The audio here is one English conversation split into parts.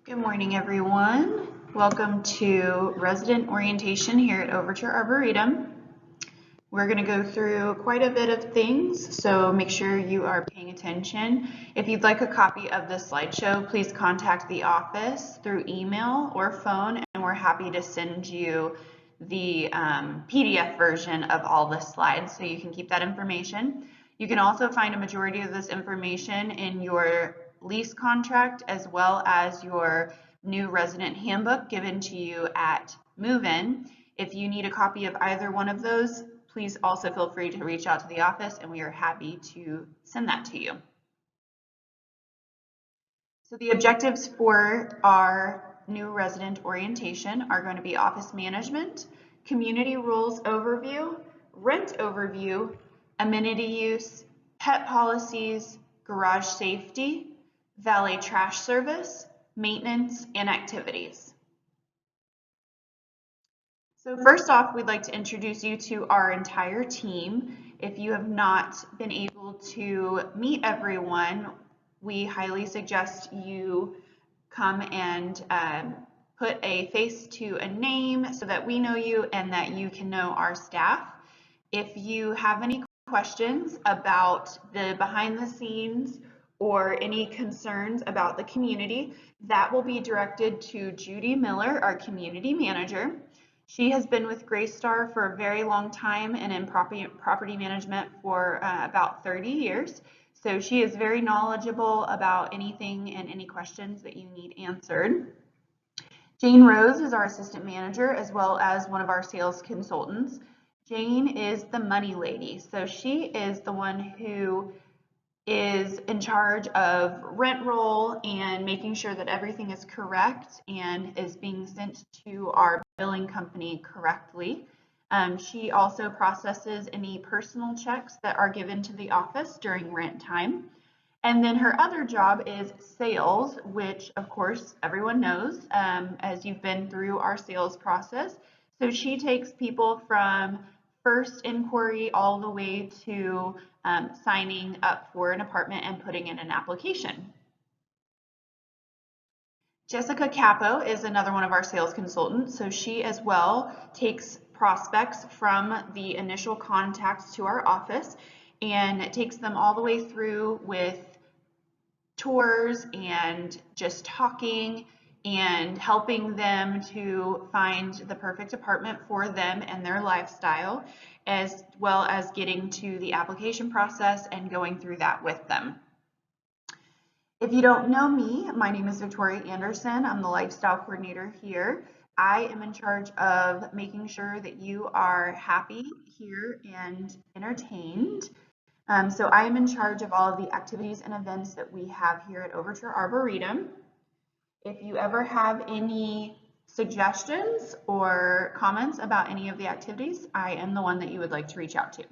Good morning, everyone. Welcome to resident orientation here at Overture Arboretum. We're going to go through quite a bit of things, so make sure you are paying attention. If you'd like a copy of this slideshow, please contact the office through email or phone, and we're happy to send you the PDF version of all the slides so you can keep that information. You can also find a majority of this information in your lease contract as well as your new resident handbook given to you at move-in. If you need a copy of either one of those, please also feel free to reach out to the office and we are happy to send that to you. So the objectives for our new resident orientation are going to be office management, community rules overview, rent overview, amenity use, pet policies, garage safety, valet trash service, maintenance, and activities. So first off, we'd like to introduce you to our entire team. If you have not been able to meet everyone, we highly suggest you come and put a face to a name so that we know you and that you can know our staff. If you have any questions about the behind the scenes or any concerns about the community, that will be directed to Judy Miller, our community manager. She has been with Greystar for a very long time and in property management for about 30 years. So she is very knowledgeable about anything and any questions that you need answered. Jane Rose is our assistant manager as well as one of our sales consultants. Jane is the money lady. So she is the one who is in charge of rent roll and making sure that everything is correct and is being sent to our billing company correctly. She also processes any personal checks that are given to the office during rent time. And then her other job is sales, which of course everyone knows as you've been through our sales process. So she takes people from first inquiry all the way to signing up for an apartment and putting in an application. Jessica Capo is another one of our sales consultants. So she as well takes prospects from the initial contacts to our office and takes them all the way through with tours and just talking and helping them to find the perfect apartment for them and their lifestyle, as well as getting to the application process and going through that with them. If you don't know me, my name is Victoria Anderson. I'm the lifestyle coordinator here. I am in charge of making sure that you are happy here and entertained. So I am in charge of all of the activities and events that we have here at Overture Arboretum. If you ever have any suggestions or comments about any of the activities, I am the one that you would like to reach out to.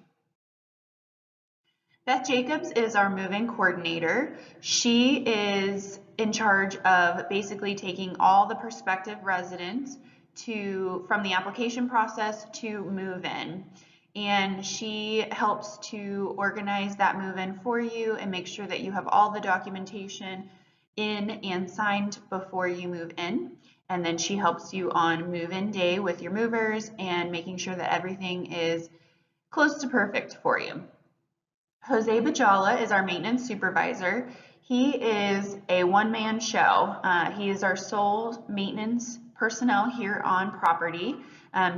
Beth Jacobs is our move-in coordinator. She is in charge of basically taking all the prospective residents from the application process to move in. And she helps to organize that move-in for you and make sure that you have all the documentation in and signed before you move in. And then she helps you on move-in day with your movers and making sure that everything is close to perfect for you. Jose Bajala is our maintenance supervisor. He is a one-man show. He is our sole maintenance personnel here on property.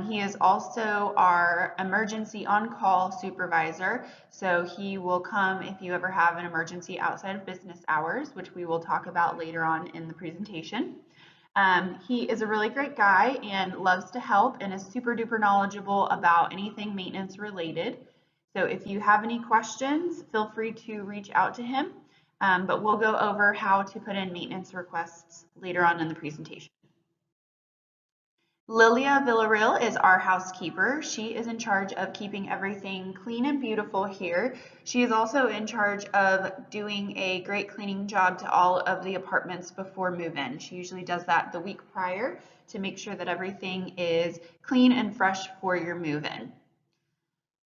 He is also our emergency on-call supervisor. So he will come if you ever have an emergency outside of business hours, which we will talk about later on in the presentation. He is a really great guy and loves to help and is super duper knowledgeable about anything maintenance related. So if you have any questions, feel free to reach out to him, but we'll go over how to put in maintenance requests later on in the presentation. Lilia Villarreal is our housekeeper. She is in charge of keeping everything clean and beautiful here. She is also in charge of doing a great cleaning job to all of the apartments before move-in. She usually does that the week prior to make sure that everything is clean and fresh for your move-in.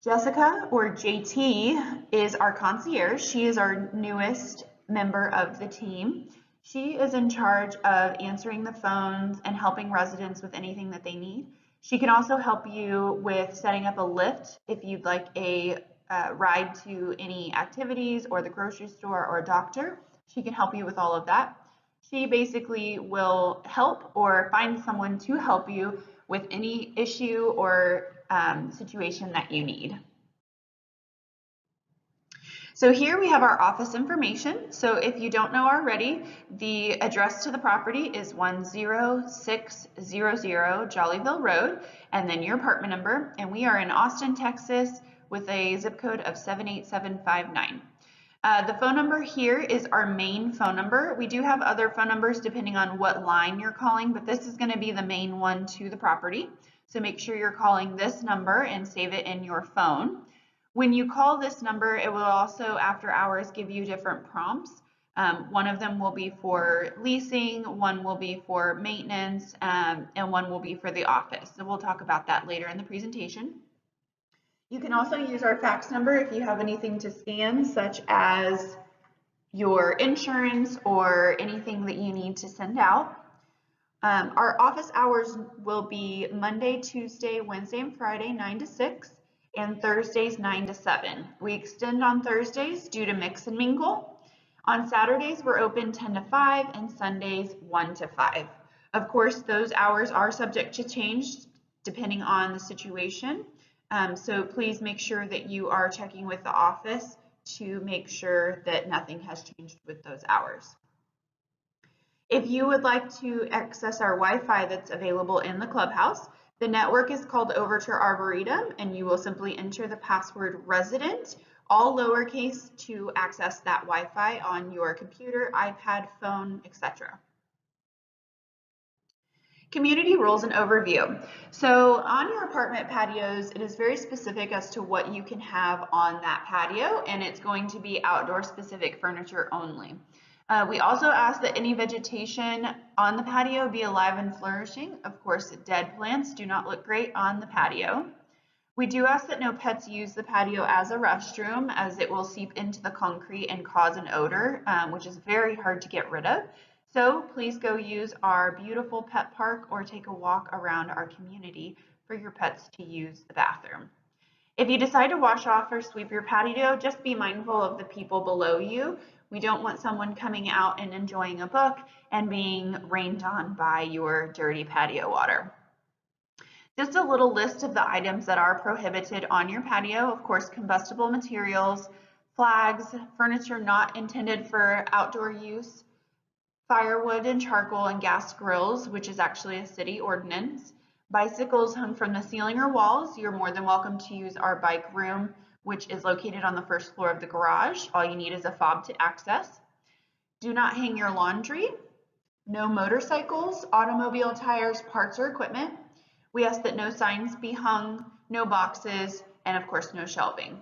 Jessica, or JT, is our concierge. She is our newest member of the team. She is in charge of answering the phones and helping residents with anything that they need. She can also help you with setting up a lift if you'd like a ride to any activities or the grocery store or a doctor. She can help you with all of that. She basically will help or find someone to help you with any issue or situation that you need. So here we have our office information. So if you don't know already, the address to the property is 10600 Jollyville Road, and then your apartment number. And we are in Austin, Texas, with a zip code of 78759. The phone number here is our main phone number. We do have other phone numbers depending on what line you're calling, but this is going to be the main one to the property. So make sure you're calling this number and save it in your phone. When you call this number, it will also, after hours, give you different prompts. One of them will be for leasing, one will be for maintenance, and one will be for the office. So we'll talk about that later in the presentation. You can also use our fax number if you have anything to scan, such as your insurance or anything that you need to send out. Our office hours will be Monday, Tuesday, Wednesday, and Friday, 9 to 6. And Thursdays 9 to 7. We extend on Thursdays due to mix and mingle. On Saturdays we're open 10 to 5 and Sundays 1 to 5. Of course, those hours are subject to change depending on the situation. So please make sure that you are checking with the office to make sure that nothing has changed with those hours. If you would like to access our Wi-Fi that's available in the clubhouse, the network is called Overture Arboretum, and you will simply enter the password resident, all lowercase, to access that Wi-Fi on your computer, iPad, phone, etc. Community rules and overview. So on your apartment patios, it is very specific as to what you can have on that patio, and it's going to be outdoor specific furniture only. We also ask that any vegetation on the patio be alive and flourishing. Of course, dead plants do not look great on the patio. We do ask that no pets use the patio as a restroom, as it will seep into the concrete and cause an odor, which is very hard to get rid of. So please go use our beautiful pet park or take a walk around our community for your pets to use the bathroom. If you decide to wash off or sweep your patio, just be mindful of the people below you. We don't want someone coming out and enjoying a book and being rained on by your dirty patio water. Just a little list of the items that are prohibited on your patio. Of course, combustible materials, flags, furniture not intended for outdoor use, firewood and charcoal and gas grills, which is actually a city ordinance, bicycles hung from the ceiling or walls. You're more than welcome to use our bike room, which is located on the first floor of the garage. All you need is a fob to access. Do not hang your laundry. No motorcycles, automobile tires, parts, or equipment. We ask that no signs be hung, no boxes, and of course no shelving.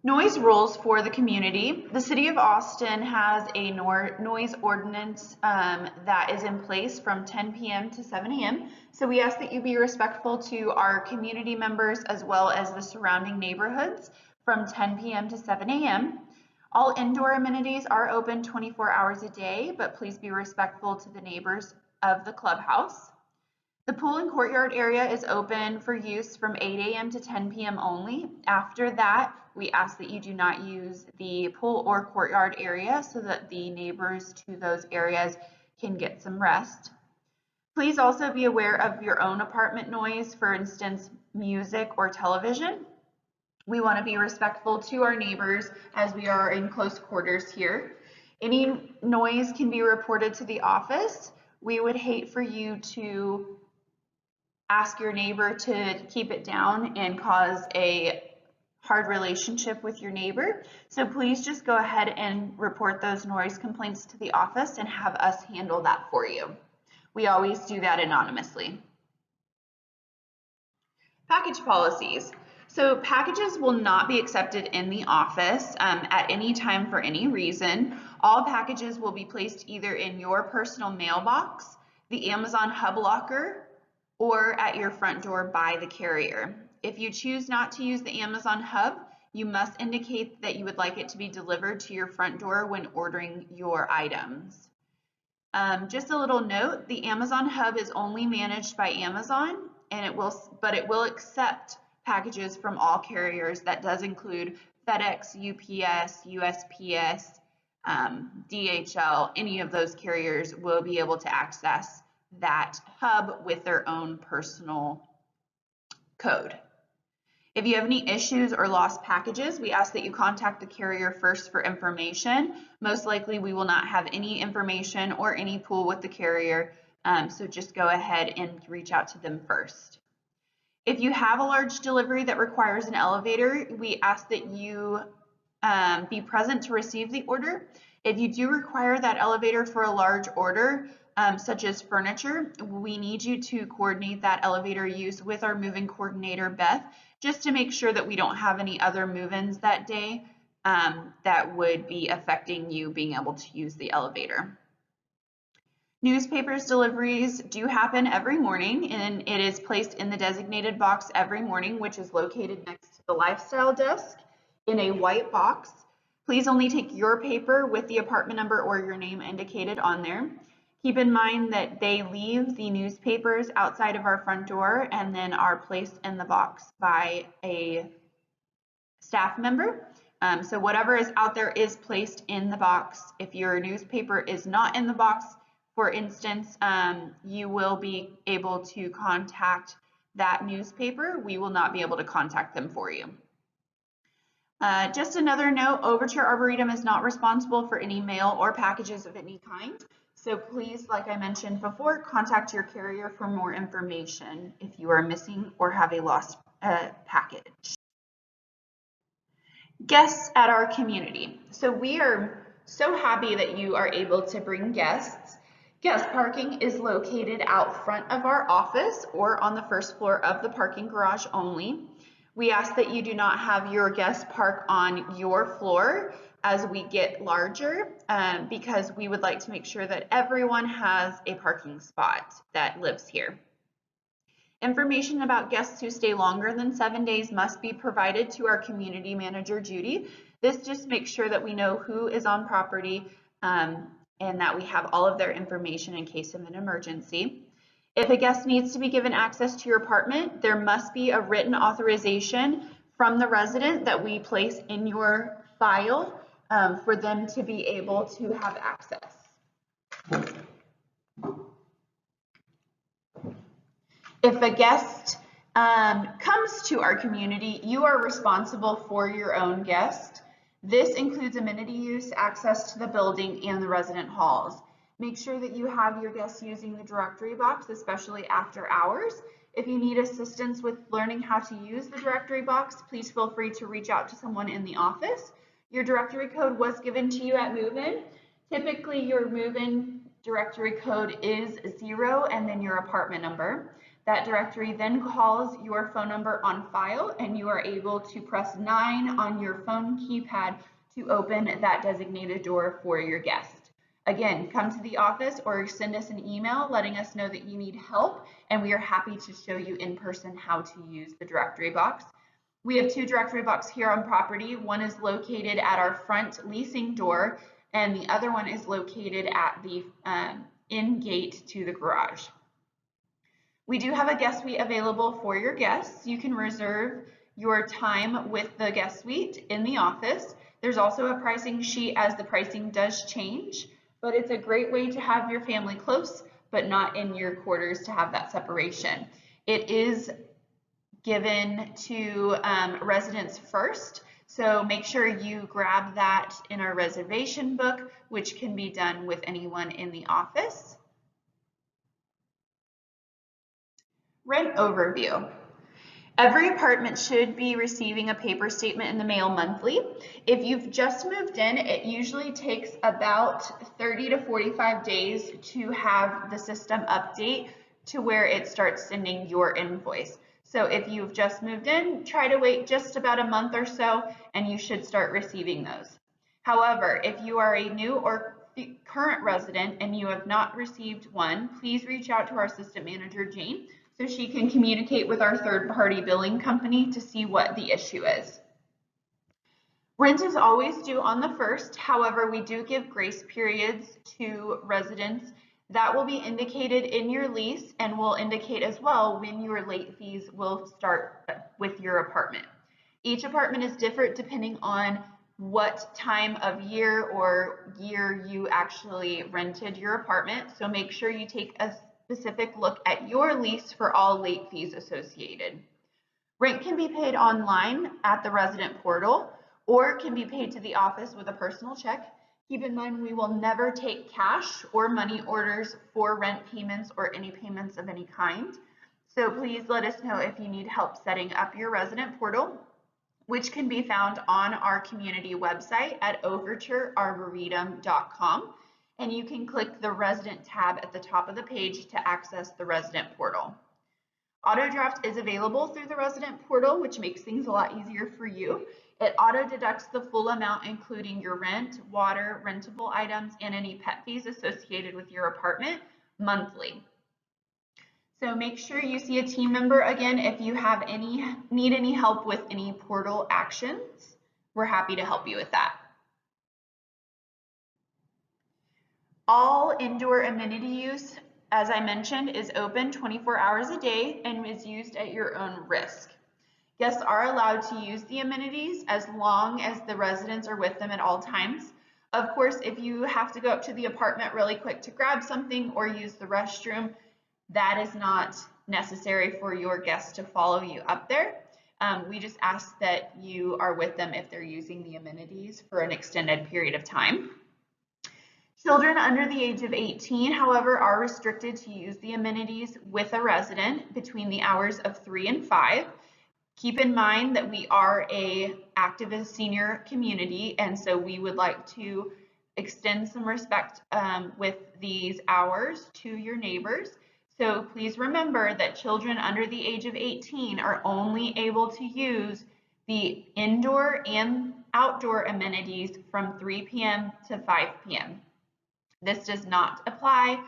Noise rules for the community. The City of Austin has a noise ordinance that is in place from 10 p.m. to 7 a.m. So we ask that you be respectful to our community members as well as the surrounding neighborhoods from 10 p.m. to 7 a.m. All indoor amenities are open 24 hours a day, but please be respectful to the neighbors of the clubhouse. The pool and courtyard area is open for use from 8 a.m. to 10 p.m. only. After that, we ask that you do not use the pool or courtyard area so that the neighbors to those areas can get some rest. Please also be aware of your own apartment noise, for instance, music or television. We want to be respectful to our neighbors as we are in close quarters here. Any noise can be reported to the office. We would hate for you to ask your neighbor to keep it down and cause a hard relationship with your neighbor. So please just go ahead and report those noise complaints to the office and have us handle that for you. We always do that anonymously. Package policies. So packages will not be accepted in the office at any time for any reason. All packages will be placed either in your personal mailbox, the Amazon hub locker, or at your front door by the carrier. If you choose not to use the Amazon hub, You must indicate that you would like it to be delivered to your front door when ordering your items. Just a little note, the Amazon hub is only managed by Amazon, and it will accept packages from all carriers. That does include FedEx, UPS, USPS, DHL. Any of those carriers will be able to access that hub with their own personal code. If you have any issues or lost packages, we ask that you contact the carrier first for information. Most likely we will not have any information or any pool with the carrier, so just go ahead and reach out to them first. If you have a large delivery that requires an elevator, we ask that you be present to receive the order. If you do require that elevator for a large order, such as furniture, we need you to coordinate that elevator use with our moving coordinator, Beth, just to make sure that we don't have any other move-ins that day that would be affecting you being able to use the elevator. Newspapers deliveries do happen every morning, and it is placed in the designated box every morning, which is located next to the lifestyle desk in a white box. Please only take your paper with the apartment number or your name indicated on there. Keep in mind that they leave the newspapers outside of our front door and then are placed in the box by a staff member. So whatever is out there is placed in the box. If your newspaper is not in the box, for instance, you will be able to contact that newspaper. We will not be able to contact them for you. Just another note, Overture Arboretum is not responsible for any mail or packages of any kind. So please, like I mentioned before, contact your carrier for more information if you are missing or have a lost package. Guests at our community. So we are so happy that you are able to bring guests. Guest parking is located out front of our office or on the first floor of the parking garage only. We ask that you do not have your guests park on your floor as we get larger, because we would like to make sure that everyone has a parking spot that lives here. Information about guests who stay longer than 7 days must be provided to our community manager, Judy. This just makes sure that we know who is on property and that we have all of their information in case of an emergency. If a guest needs to be given access to your apartment, there must be a written authorization from the resident that we place in your file for them to be able to have access. If a guest comes to our community, you are responsible for your own guest. This includes amenity use, access to the building, and the resident halls. Make sure that you have your guests using the directory box, especially after hours. If you need assistance with learning how to use the directory box, please feel free to reach out to someone in the office. Your directory code was given to you at move-in. Typically, your move-in directory code is 0 and then your apartment number. That directory then calls your phone number on file, and you are able to press 9 on your phone keypad to open that designated door for your guest. Again, come to the office or send us an email letting us know that you need help, and we are happy to show you in person how to use the directory box. We have 2 directory boxes here on property. One is located at our front leasing door, and the other one is located at the in gate to the garage. We do have a guest suite available for your guests. You can reserve your time with the guest suite in the office. There's also a pricing sheet as the pricing does change, but it's a great way to have your family close, but not in your quarters to have that separation. It is given to residents first, so make sure you grab that in our reservation book, which can be done with anyone in the office. Rent overview. Every apartment should be receiving a paper statement in the mail monthly. If you've just moved in, it usually takes about 30 to 45 days to have the system update to where it starts sending your invoice. So if you've just moved in, try to wait just about a month or so and you should start receiving those. However, if you are a new or current resident and you have not received one, please reach out to our assistant manager, Jane, so she can communicate with our third-party billing company to see what the issue is. Rent is always due on the 1st. However, we do give grace periods to residents that will be indicated in your lease and will indicate as well when your late fees will start with your apartment. Each apartment is different depending on what time of year or year you actually rented your apartment. So make sure you take a specific look at your lease for all late fees associated. Rent can be paid online at the resident portal or can be paid to the office with a personal check. Keep in mind, we will never take cash or money orders for rent payments or any payments of any kind. So please let us know if you need help setting up your resident portal, which can be found on our community website at overturearboretum.com. And you can click the resident tab at the top of the page to access the resident portal. Auto draft is available through the resident portal, which makes things a lot easier for you. It auto deducts the full amount, including your rent, water, rentable items, and any pet fees associated with your apartment monthly. So make sure you see a team member again if you have need any help with any portal actions. We're happy to help you with that. All indoor amenity use, as I mentioned, is open 24 hours a day and is used at your own risk. Guests are allowed to use the amenities as long as the residents are with them at all times. Of course, if you have to go up to the apartment really quick to grab something or use the restroom, that is not necessary for your guests to follow you up there. We just ask that you are with them if they're using the amenities for an extended period of time. Children under the age of 18, however, are restricted to use the amenities with a resident between the hours of 3 and 5. Keep in mind that we are an activist senior community, and so we would like to extend some respect with these hours to your neighbors. So please remember that children under the age of 18 are only able to use the indoor and outdoor amenities from 3 p.m. to 5 p.m. This does not apply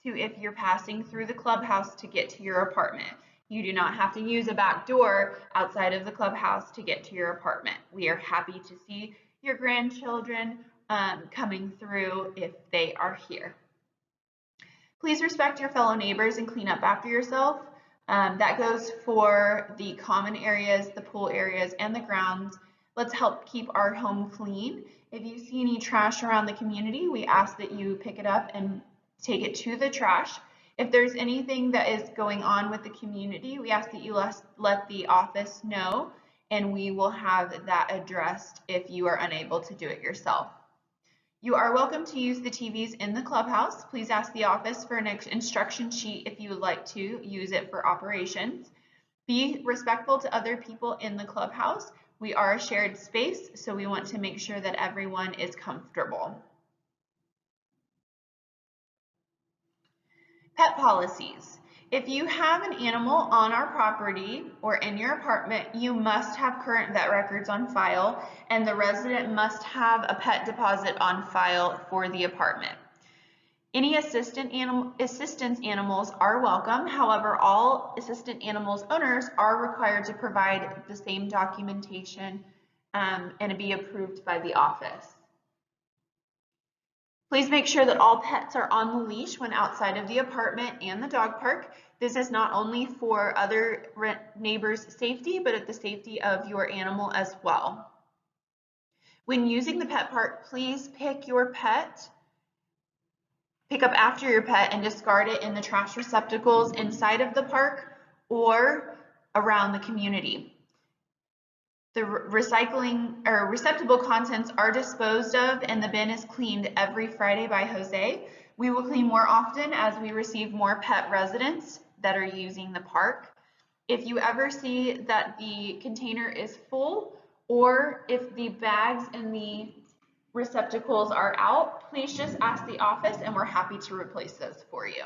to if you're passing through the clubhouse to get to your apartment. You do not have to use a back door outside of the clubhouse to get to your apartment. We are happy to see your grandchildren coming through if they are here. Please respect your fellow neighbors and clean up after yourself. That goes for the common areas, the pool areas, and the grounds. Let's help keep our home clean. If you see any trash around the community, we ask that you pick it up and take it to the trash. If there's anything that is going on with the community, we ask that you let the office know, and we will have that addressed if you are unable to do it yourself. You are welcome to use the TVs in the clubhouse. Please ask the office for an instruction sheet if you would like to use it for operations. Be respectful to other people in the clubhouse. We are a shared space, so we want to make sure that everyone is comfortable. Pet policies. If you have an animal on our property or in your apartment, you must have current vet records on file, and the resident must have a pet deposit on file for the apartment. Any assistance animals are welcome. However, all assistant animals owners are required to provide the same documentation and be approved by the office. Please make sure that all pets are on the leash when outside of the apartment and the dog park. This is not only for other neighbors' safety, but at the safety of your animal as well. When using the pet park, please pick up after your pet and discard it in the trash receptacles inside of the park or around the community. The receptacle contents are disposed of and the bin is cleaned every Friday by Jose. We will clean more often as we receive more pet residents that are using the park. If you ever see that the container is full or if the bags and the receptacles are out, please just ask the office and we're happy to replace those for you.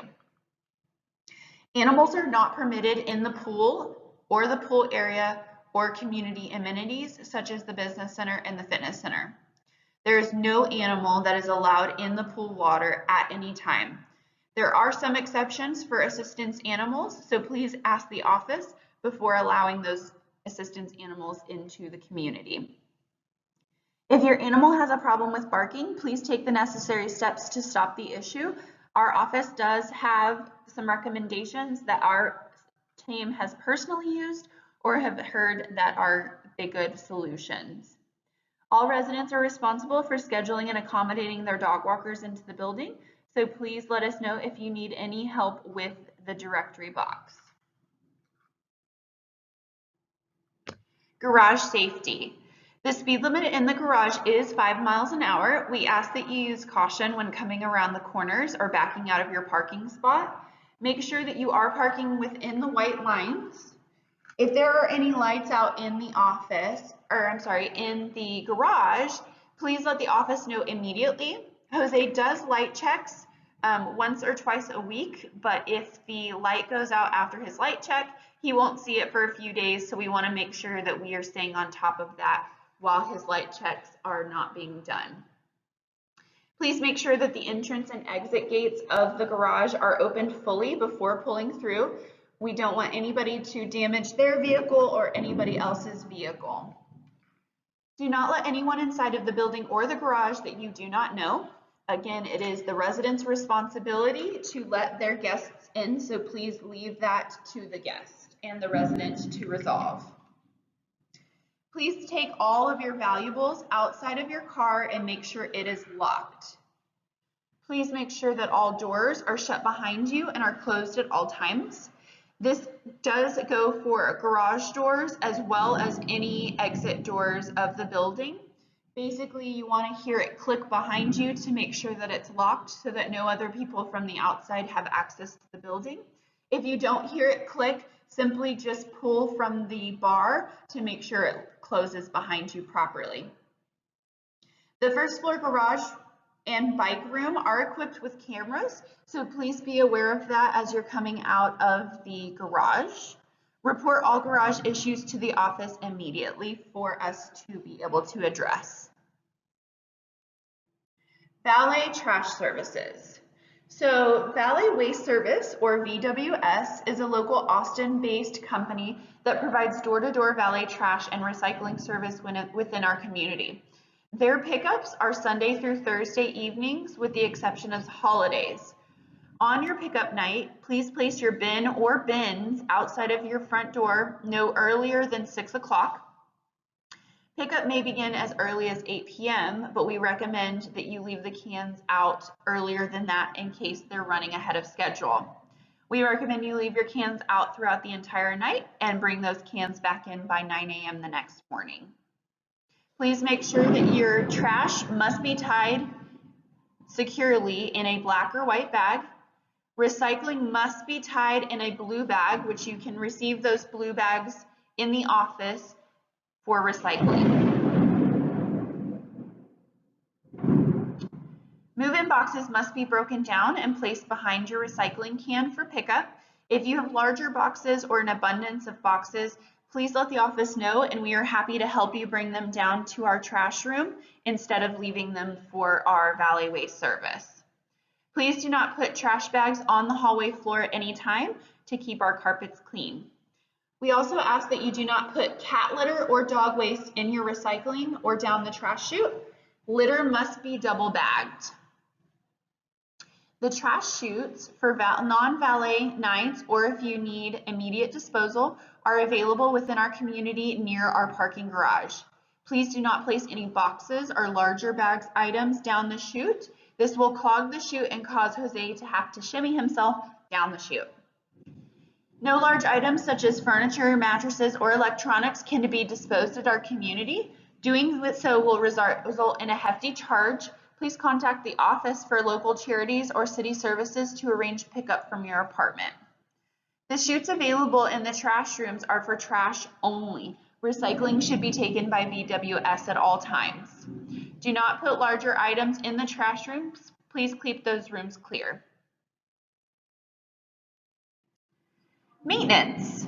Animals are not permitted in the pool or the pool area or community amenities such as the business center and the fitness center. There is no animal that is allowed in the pool water at any time. There are some exceptions for assistance animals, so please ask the office before allowing those assistance animals into the community. If your animal has a problem with barking, please take the necessary steps to stop the issue. Our office does have some recommendations that our team has personally used or have heard that are good solutions. All residents are responsible for scheduling and accommodating their dog walkers into the building, so please let us know if you need any help with the directory box. Garage safety. The speed limit in the garage is 5 miles an hour. We ask that you use caution when coming around the corners or backing out of your parking spot. Make sure that you are parking within the white lines. If there are any lights out in the office, in the garage, please let the office know immediately. Jose does light checks once or twice a week, but if the light goes out after his light check, he won't see it for a few days, so we want to make sure that we are staying on top of that while his light checks are not being done. Please make sure that the entrance and exit gates of the garage are opened fully before pulling through. We don't want anybody to damage their vehicle or anybody else's vehicle. Do not let anyone inside of the building or the garage that you do not know. Again, it is the resident's responsibility to let their guests in, so please leave that to the guest and the resident to resolve. Please take all of your valuables outside of your car and make sure it is locked. Please make sure that all doors are shut behind you and are closed at all times. This does go for garage doors as well as any exit doors of the building. Basically, you want to hear it click behind you to make sure that it's locked so that no other people from the outside have access to the building. If you don't hear it click, simply just pull from the bar to make sure it closes behind you properly. The first floor garage and bike room are equipped with cameras, so please be aware of that as you're coming out of the garage. Report all garage issues to the office immediately for us to be able to address. Valet Trash Services. So Valet Waste Service, or VWS, is a local Austin-based company that provides door-to-door valet trash and recycling service within our community. Their pickups are Sunday through Thursday evenings, with the exception of holidays. On your pickup night, please place your bin or bins outside of your front door no earlier than 6 o'clock. Pickup may begin as early as 8 p.m., but we recommend that you leave the cans out earlier than that in case they're running ahead of schedule. We recommend you leave your cans out throughout the entire night and bring those cans back in by 9 a.m. the next morning. Please make sure that your trash must be tied securely in a black or white bag. Recycling must be tied in a blue bag, which you can receive those blue bags in the office for recycling. Move-in boxes must be broken down and placed behind your recycling can for pickup. If you have larger boxes or an abundance of boxes, please let the office know and we are happy to help you bring them down to our trash room instead of leaving them for our valet waste service. Please do not put trash bags on the hallway floor at any time to keep our carpets clean. We also ask that you do not put cat litter or dog waste in your recycling or down the trash chute. Litter must be double bagged. The trash chutes for non-valet nights, or if you need immediate disposal, are available within our community near our parking garage. Please do not place any boxes or larger bags items down the chute. This will clog the chute and cause Jose to have to shimmy himself down the chute. No large items such as furniture, mattresses, or electronics can be disposed at our community. Doing so will result in a hefty charge. Please contact the office for local charities or city services to arrange pickup from your apartment. The chutes available in the trash rooms are for trash only. Recycling should be taken by VWS at all times. Do not put larger items in the trash rooms. Please keep those rooms clear. Maintenance.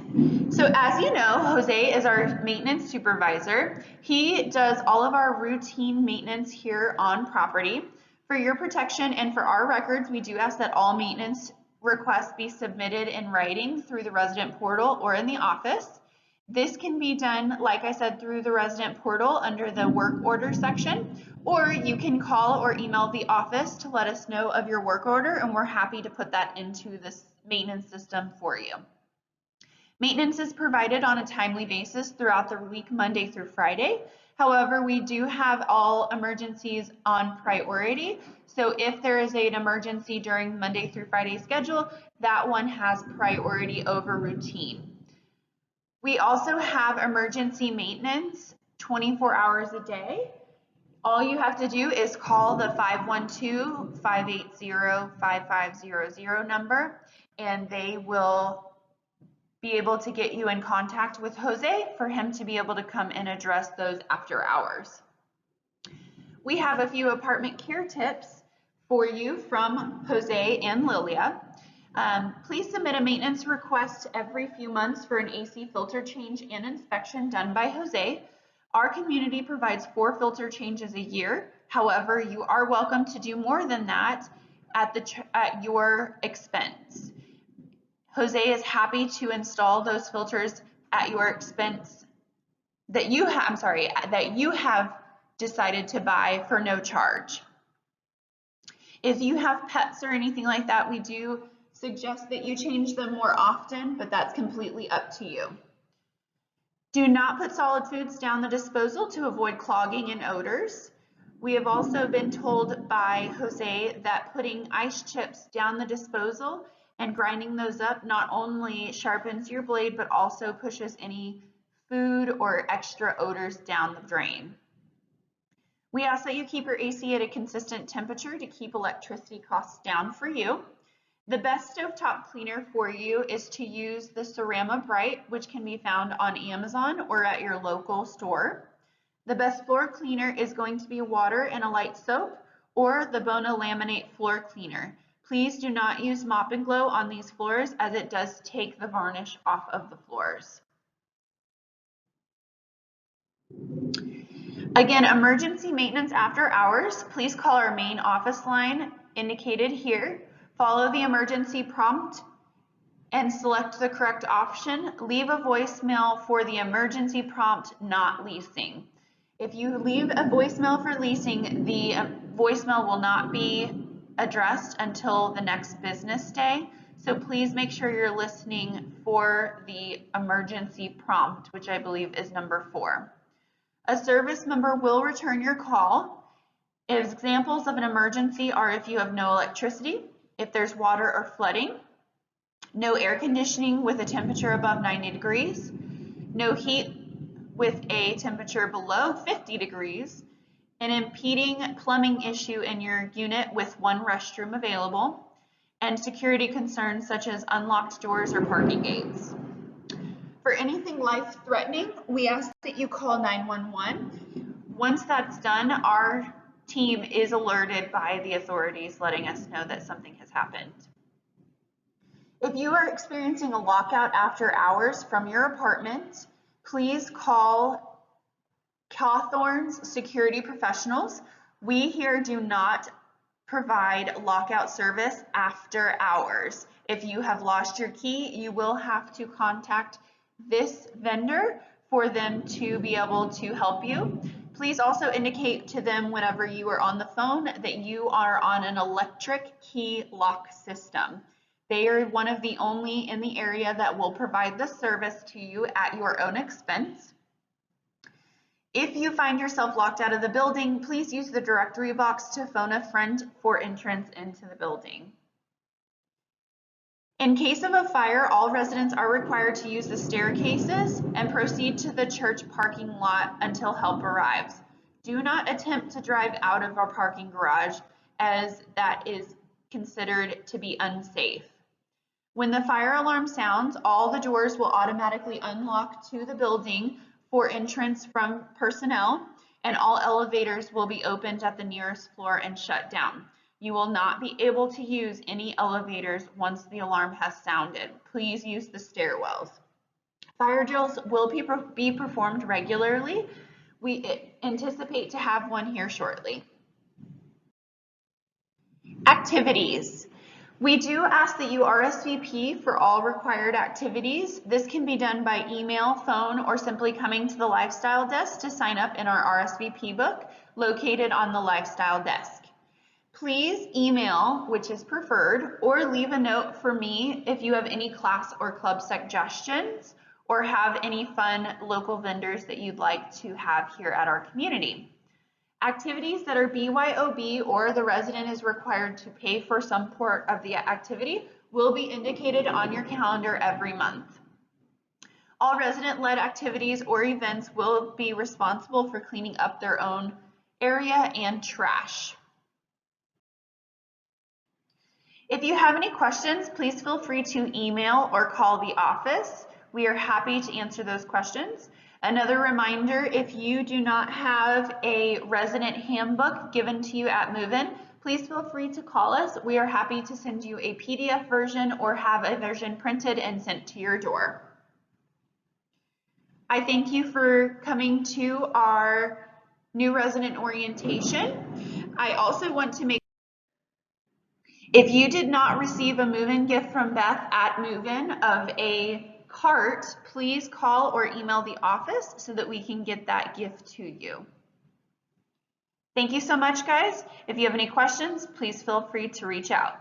So as you know, Jose is our maintenance supervisor. He does all of our routine maintenance here on property. For your protection and for our records, we do ask that all maintenance requests be submitted in writing through the resident portal or in the office. This can be done, like I said, through the resident portal under the work order section, or you can call or email the office to let us know of your work order, and we're happy to put that into this maintenance system for you. Maintenance is provided on a timely basis throughout the week, Monday through Friday. However, we do have all emergencies on priority. So if there is an emergency during Monday through Friday schedule, that one has priority over routine. We also have emergency maintenance 24 hours a day. All you have to do is call the 512-580-5500 number, and they will be able to get you in contact with Jose for him to be able to come and address those after hours. We have a few apartment care tips for you from Jose and Lilia. Please submit a maintenance request every few months for an AC filter change and inspection done by Jose. Our community provides 4 filter changes a year. However, you are welcome to do more than that at your expense. Jose is happy to install those filters at your expense that you have decided to buy for no charge. If you have pets or anything like that, we do suggest that you change them more often, but that's completely up to you. Do not put solid foods down the disposal to avoid clogging and odors. We have also been told by Jose that putting ice chips down the disposal and grinding those up not only sharpens your blade, but also pushes any food or extra odors down the drain. We ask that you keep your AC at a consistent temperature to keep electricity costs down for you. The best stovetop cleaner for you is to use the Cerama Bright, which can be found on Amazon or at your local store. The best floor cleaner is going to be water and a light soap, or the Bona Laminate floor cleaner. Please do not use Mop and Glow on these floors, as it does take the varnish off of the floors. Again, emergency maintenance after hours, please call our main office line indicated here. Follow the emergency prompt and select the correct option. Leave a voicemail for the emergency prompt, not leasing. If you leave a voicemail for leasing, the voicemail will not be addressed until the next business day. So please make sure you're listening for the emergency prompt, which I believe is number 4. A service member will return your call. Examples of an emergency are if you have no electricity, if there's water or flooding, no air conditioning with a temperature above 90 degrees, no heat with a temperature below 50 degrees, an impeding plumbing issue in your unit with one restroom available, and security concerns such as unlocked doors or parking gates. For anything life-threatening, we ask that you call 911. Once that's done, our team is alerted by the authorities, letting us know that something has happened. If you are experiencing a lockout after hours from your apartment, please call Cawthorn's security professionals. We here do not provide lockout service after hours. If you have lost your key, you will have to contact this vendor for them to be able to help you. Please also indicate to them whenever you are on the phone that you are on an electric key lock system. They are one of the only in the area that will provide this service to you at your own expense. If you find yourself locked out of the building, please use the directory box to phone a friend for entrance into the building. In case of a fire, all residents are required to use the staircases and proceed to the church parking lot until help arrives. Do not attempt to drive out of our parking garage, as that is considered to be unsafe. When the fire alarm sounds, all the doors will automatically unlock to the building for entrance from personnel, and all elevators will be opened at the nearest floor and shut down. You will not be able to use any elevators once the alarm has sounded. Please use the stairwells. Fire drills will be performed regularly. We anticipate to have one here shortly. Activities. We do ask that you RSVP for all required activities. This can be done by email, phone, or simply coming to the lifestyle desk to sign up in our RSVP book located on the lifestyle desk. Please email, which is preferred, or leave a note for me if you have any class or club suggestions or have any fun local vendors that you'd like to have here at our community. Activities that are BYOB or the resident is required to pay for some part of the activity will be indicated on your calendar every month. All resident-led activities or events will be responsible for cleaning up their own area and trash. If you have any questions, please feel free to email or call the office. We are happy to answer those questions. Another reminder, if you do not have a resident handbook given to you at move-in, please feel free to call us. We are happy to send you a PDF version or have a version printed and sent to your door. I thank you for coming to our new resident orientation. I also want to make if you did not receive a move-in gift from Beth at move-in of a cart, please call or email the office so that we can get that gift to you. Thank you so much, guys. If you have any questions, please feel free to reach out.